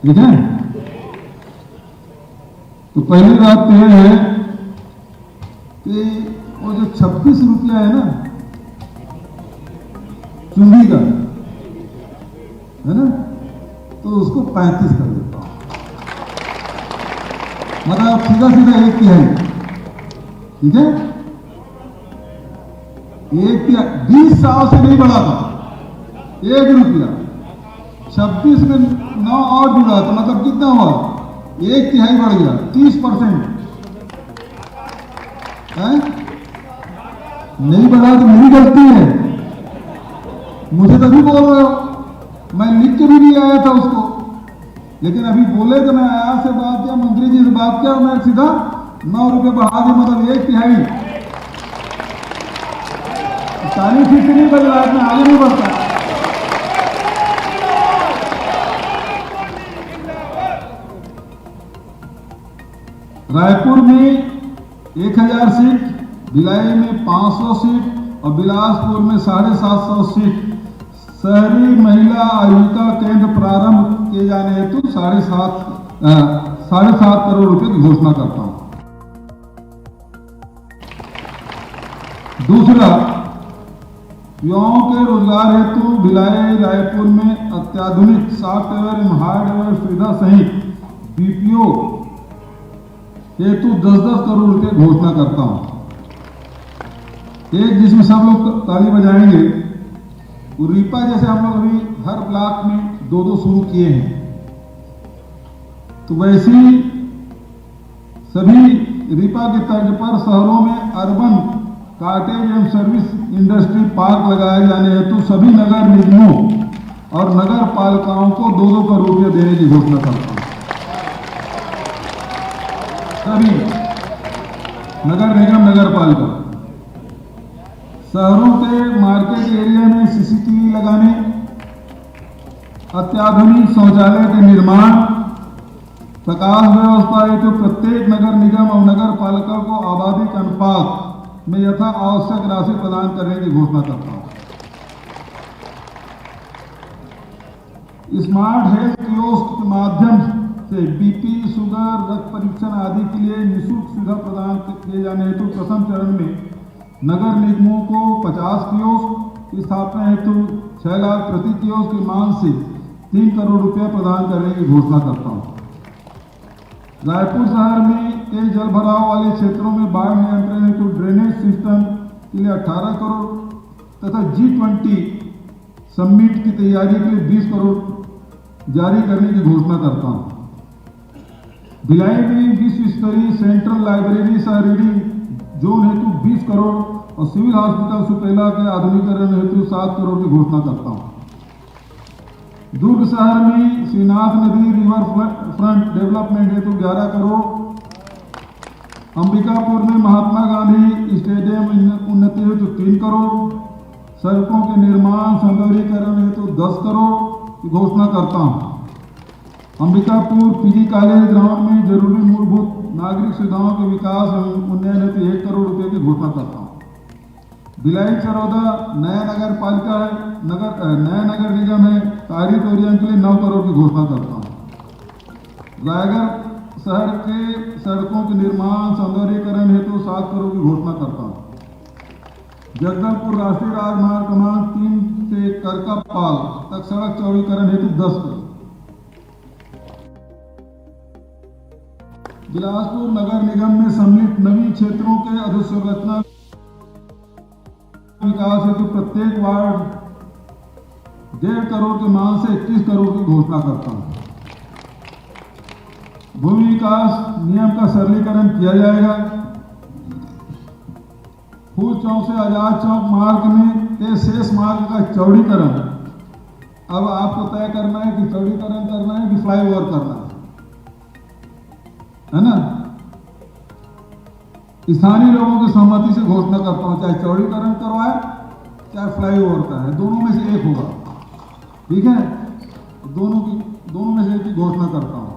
ठीक है। तो पहली बात तो यह है कि वो जो 26 रुपया है ना चुंगी का, है ना, तो उसको 35 कर देता हूं। मतलब सीधा सीधा 1 तिहाई, ठीक है। 1 तिहाई 20 साल से नहीं बढ़ा था, 1 रुपया 26 में 9 और जुड़ा, तो मतलब कितना हुआ, 1 तिहाई बढ़ गया, 30%। नहीं बढ़ा तो मेरी गलती है, मुझे तभी बोल रहे हो, मैं लिख के भी नहीं आया था उसको, लेकिन अभी बोले तो मैं आया से बात किया, मंत्री जी से बात किया, मैं सीधा 9 रुपये बढ़ा दी, मतलब 1 तिहाई। 40 से नहीं बज रहा है, मैं आगे नहीं बढ़ता। रायपुर में 1000 सीट, भिलाई में 500 सीट और बिलासपुर में 750 सीट शहरी महिला आजीविका केंद्र प्रारंभ किए जाने हेतु 7.5 करोड़ रुपए की घोषणा करता हूं। दूसरा, युवाओं के रोजगार हेतु भिलाई रायपुर में अत्याधुनिक सॉफ्टवेयर एवं हार्डवेयर सुविधा सहित बीपीओ हेतु 10-10 करोड़ रुपए घोषणा करता हूं। एक जिसमें सब लोग ताली बजाएंगे, रीपा जैसे हम लोग अभी हर ब्लॉक में 2-2 शुरू किए हैं, तो वैसे ही सभी रीपा के तर्ज पर शहरों में अर्बन कॉटेज एवं सर्विस इंडस्ट्री पार्क लगाए जाने हेतु सभी नगर निगमों और नगर पालिकाओं को 2-2 करोड़ रुपये देने की घोषणा करता हूं। सभी नगर निगम नगर पालिका शहरों के मार्केट एरिया में सीसीटीवी लगाने, अत्याधुनिक शौचालय के निर्माण, प्रकाश व्यवस्था हेतु प्रत्येक नगर निगम और नगर पालिका को आबादी के अनुपात में यथा आवश्यक राशि प्रदान करने की घोषणा करता हूं। स्मार्ट हेल्थ कियोस्क के माध्यम से बीपी, शुगर, रक्त परीक्षण आदि के लिए निःशुल्क सुविधा प्रदान किए जाने हेतु प्रथम चरण में नगर निगमों को 50 कियोस्क की स्थापना हेतु 6 लाख प्रति कियोस्क की मांग से 3 करोड़ रुपया प्रदान करने की घोषणा करता हूं। रायपुर शहर में तेज जल भराव वाले क्षेत्रों में बाढ़ नियंत्रण हेतु ड्रेनेज सिस्टम के लिए 18 करोड़ तथा G20 समिट की तैयारी के लिए 20 करोड़ जारी करने की घोषणा करता हूं। भिलाई में विश्व स्तरीय सेंट्रल लाइब्रेरी सह रीडिंग जोन हेतु 20 करोड़ और सिविल हॉस्पिटल सुपेला के आधुनिकीकरण हेतु 7 करोड़ की घोषणा करता हूं। दुर्ग शहर में श्रीनाथ नदी रिवर फ्रंट डेवलपमेंट हेतु 11 करोड़, अंबिकापुर में महात्मा गांधी स्टेडियम उन्नति हेतु 3 करोड़, सड़कों के निर्माण सौंदर्यीकरण हेतु 10 करोड़ की घोषणा करता हूं। अंबिकापुर पीजी कॉलेज ग्राउंड में जरूरी मूलभूत नागरिक सुविधाओं के विकास एवं उन्नयन हेतु 1 करोड़ रुपए की घोषणा करता हूं। भिलाई चरौदा नया नगर पालिका है, नया नगर निगम है, तारीख ओरियन के लिए 9 करोड़ की घोषणा करता हूं। रायगढ़ शहर के सड़कों के निर्माण सौंदर्यीकरण हेतु 7 करोड़ की घोषणा करता हूं। जगदलपुर राष्ट्रीय राजमार्ग क्रमांक 3 से करकापाल तक सड़क चौड़ीकरण हेतु 10 करोड़। बिलासपुर नगर निगम में सम्मिलित नवीन क्षेत्रों के अधोसंरचना विकास हेतु प्रत्येक वार्ड 1.5 करोड़ की मांग से 21 करोड़ की घोषणा करता हूं। भूमि विकास नियम का सरलीकरण किया जाएगा। फूल चौक से आजाद चौक मार्ग में के शेष मार्ग का चौड़ीकरण अब आपको तय करना है कि चौड़ीकरण करना है कि फ्लाईओवर करना है ना। स्थानीय लोगों की सहमति से घोषणा करता हूं, चाहे चौड़ीकरण करवाए चाहे फ्लाईओवर का है, दोनों में से एक होगा, ठीक है। दोनों में से एक की घोषणा करता हूं।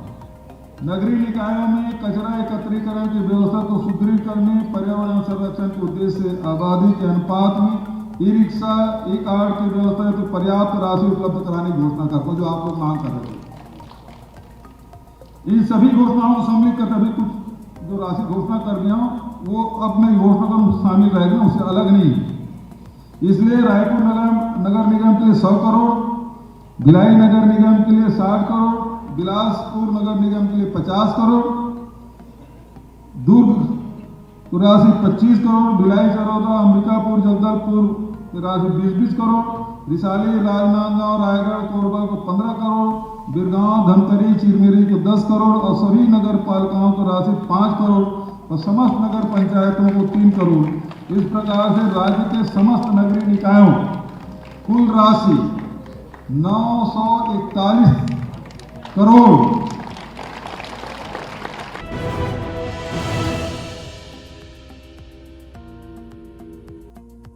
नगरीय निकायों में कचरा एकत्रीकरण की व्यवस्था को सुदृढ़ करने, पर्यावरण संरक्षण के उद्देश्य से आबादी के अनुपात में ई-रिक्शा, ई-कार्ड की व्यवस्था हेतु पर्याप्त राशि उपलब्ध कराने की घोषणा करता हूं, जो आप लोग मांग कर रहे थे। इन सभी घोषणाओं को सम्मिलित करके अभी कुछ जो राशि घोषणा कर दिया हूँ वो अब मैं घोषणा में शामिल रहेगा, उससे अलग नहीं। इसलिए रायपुर नगर निगम के लिए 100 करोड़, भिलाई नगर निगम के लिए 60 करोड़, बिलासपुर नगर निगम के लिए 50 करोड़, दुर्ग की राशि 25 करोड़, भिलाई चरौदा अंबिकापुर जगदलपुर की राशि 20-20 करोड़, रिसाली राजनांदगांव रायगढ़ कोरबा को 15 करोड़, बिरगांव धमतरी चिरमिरी को 10 करोड़ और सभी नगर पालिकाओं को राशि 5 करोड़ और समस्त नगर पंचायतों को 3 करोड़। इस प्रकार से राज्य के समस्त नगरीय निकायों कुल राशि 941 करोड़